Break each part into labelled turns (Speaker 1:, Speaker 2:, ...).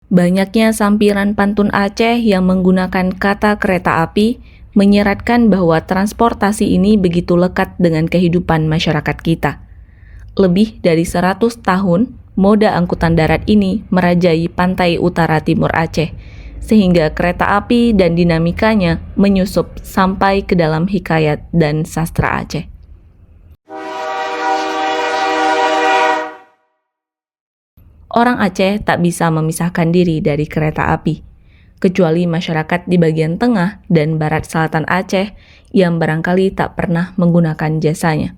Speaker 1: Banyaknya sampiran pantun Aceh yang menggunakan kata kereta api menyeratkan bahwa transportasi ini begitu lekat dengan kehidupan masyarakat kita. Lebih dari 100 tahun, moda angkutan darat ini merajai pantai utara timur Aceh, sehingga kereta api dan dinamikanya menyusup sampai ke dalam hikayat dan sastra Aceh. Orang Aceh tak bisa memisahkan diri dari kereta api, kecuali masyarakat di bagian tengah dan barat selatan Aceh yang barangkali tak pernah menggunakan jasanya.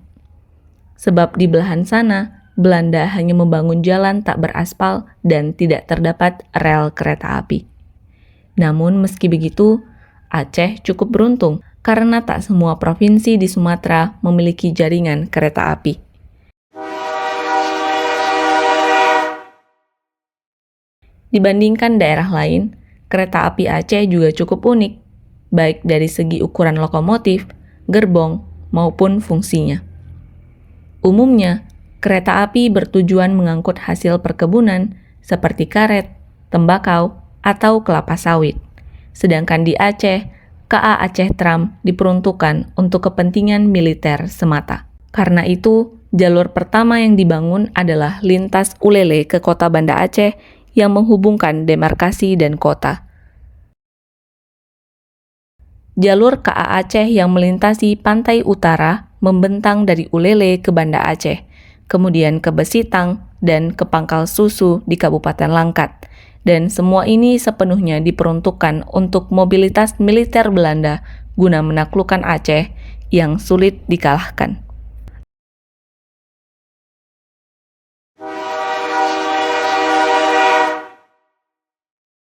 Speaker 1: Sebab di belahan sana, Belanda hanya membangun jalan tak beraspal dan tidak terdapat rel kereta api. Namun meski begitu, Aceh cukup beruntung karena tak semua provinsi di Sumatera memiliki jaringan kereta api. Dibandingkan daerah lain, kereta api Aceh juga cukup unik, baik dari segi ukuran lokomotif, gerbong, maupun fungsinya. Umumnya, kereta api bertujuan mengangkut hasil perkebunan seperti karet, tembakau, atau kelapa sawit. Sedangkan di Aceh, KA Aceh Tram diperuntukkan untuk kepentingan militer semata. Karena itu, jalur pertama yang dibangun adalah lintas Ulele ke kota Banda Aceh yang menghubungkan demarkasi dan kota. Jalur KA Aceh yang melintasi pantai utara membentang dari Ulele ke Banda Aceh, kemudian ke Besitang dan ke Pangkal Susu di Kabupaten Langkat. Dan semua ini sepenuhnya diperuntukkan untuk mobilitas militer Belanda guna menaklukkan Aceh yang sulit dikalahkan.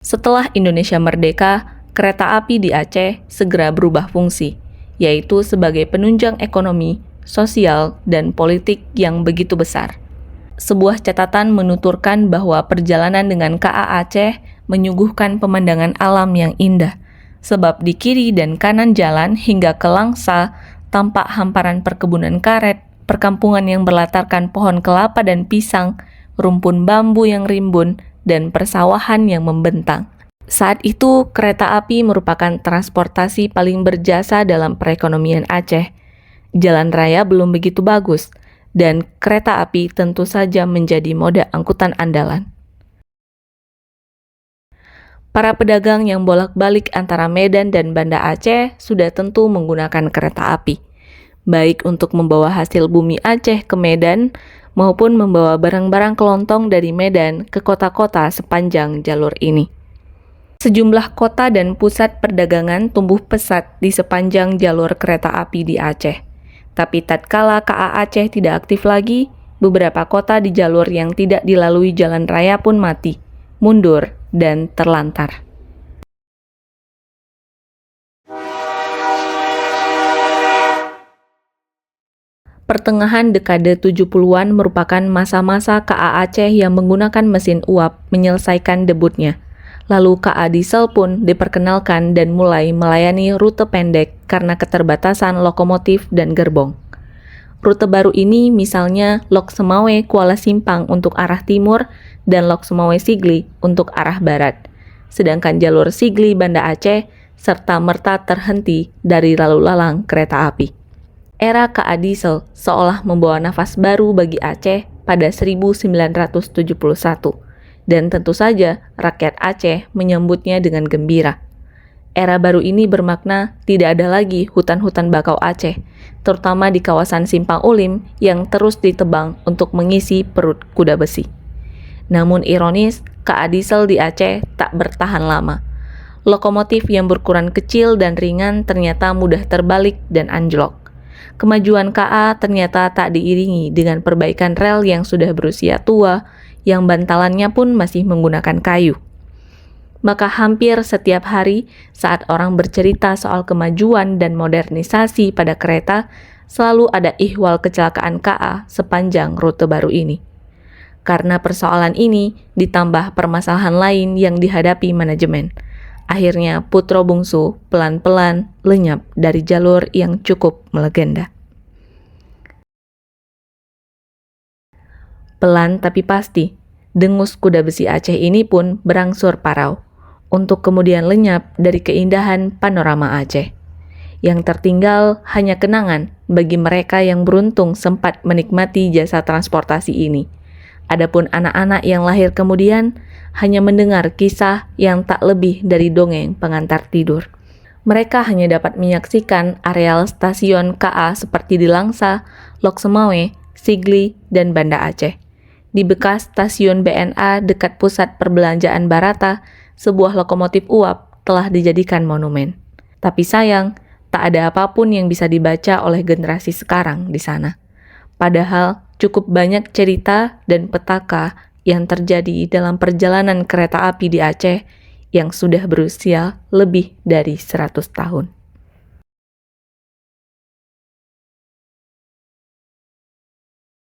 Speaker 1: Setelah Indonesia merdeka, kereta api di Aceh segera berubah fungsi, yaitu sebagai penunjang ekonomi, sosial, dan politik yang begitu besar. Sebuah catatan menuturkan bahwa perjalanan dengan KA Aceh menyuguhkan pemandangan alam yang indah, sebab di kiri dan kanan jalan hingga ke Langsa tampak hamparan perkebunan karet, perkampungan yang berlatarkan pohon kelapa dan pisang, rumpun bambu yang rimbun, dan persawahan yang membentang. Saat itu, kereta api merupakan transportasi paling berjasa dalam perekonomian Aceh. Jalan raya belum begitu bagus, dan kereta api tentu saja menjadi moda angkutan andalan. Para pedagang yang bolak-balik antara Medan dan Banda Aceh sudah tentu menggunakan kereta api, baik untuk membawa hasil bumi Aceh ke Medan, maupun membawa barang-barang kelontong dari Medan ke kota-kota sepanjang jalur ini. Sejumlah kota dan pusat perdagangan tumbuh pesat di sepanjang jalur kereta api di Aceh. Tapi tatkala KA Aceh tidak aktif lagi, beberapa kota di jalur yang tidak dilalui jalan raya pun mati, mundur, dan terlantar. Pertengahan dekade 70-an merupakan masa-masa KA Aceh yang menggunakan mesin uap menyelesaikan debutnya. Lalu KA Diesel pun diperkenalkan dan mulai melayani rute pendek karena keterbatasan lokomotif dan gerbong. Rute baru ini misalnya Lok Semawe Kuala Simpang untuk arah timur dan Lok Semawe Sigli untuk arah barat. Sedangkan jalur Sigli Banda Aceh serta merta terhenti dari lalu lalang kereta api. Era KA Diesel seolah membawa nafas baru bagi Aceh pada 1971, dan tentu saja rakyat Aceh menyambutnya dengan gembira. Era baru ini bermakna tidak ada lagi hutan-hutan bakau Aceh, terutama di kawasan Simpang Ulim yang terus ditebang untuk mengisi perut kuda besi. Namun ironis, KA Diesel di Aceh tak bertahan lama. Lokomotif yang berukuran kecil dan ringan ternyata mudah terbalik dan anjlok. Kemajuan KA ternyata tak diiringi dengan perbaikan rel yang sudah berusia tua, yang bantalannya pun masih menggunakan kayu. Maka hampir setiap hari saat orang bercerita soal kemajuan dan modernisasi pada kereta, selalu ada ihwal kecelakaan KA sepanjang rute baru ini. Karena persoalan ini ditambah permasalahan lain yang dihadapi manajemen. Akhirnya Putro Bungsu pelan-pelan lenyap dari jalur yang cukup melegenda. Pelan tapi pasti, Dengus kuda besi Aceh ini pun berangsur parau, untuk kemudian lenyap dari keindahan panorama Aceh. Yang tertinggal hanya kenangan bagi mereka yang beruntung sempat menikmati jasa transportasi ini. Adapun anak-anak yang lahir kemudian hanya mendengar kisah yang tak lebih dari dongeng pengantar tidur. Mereka hanya dapat menyaksikan areal stasiun KA seperti di Langsa, Lok Semawe, Sigli, dan Banda Aceh. Di bekas stasiun BNA dekat pusat perbelanjaan Barata, sebuah lokomotif uap telah dijadikan monumen. Tapi sayang, tak ada apapun yang bisa dibaca oleh generasi sekarang di sana. Padahal cukup banyak cerita dan petaka yang terjadi dalam perjalanan kereta api di Aceh yang sudah berusia lebih dari 100 tahun.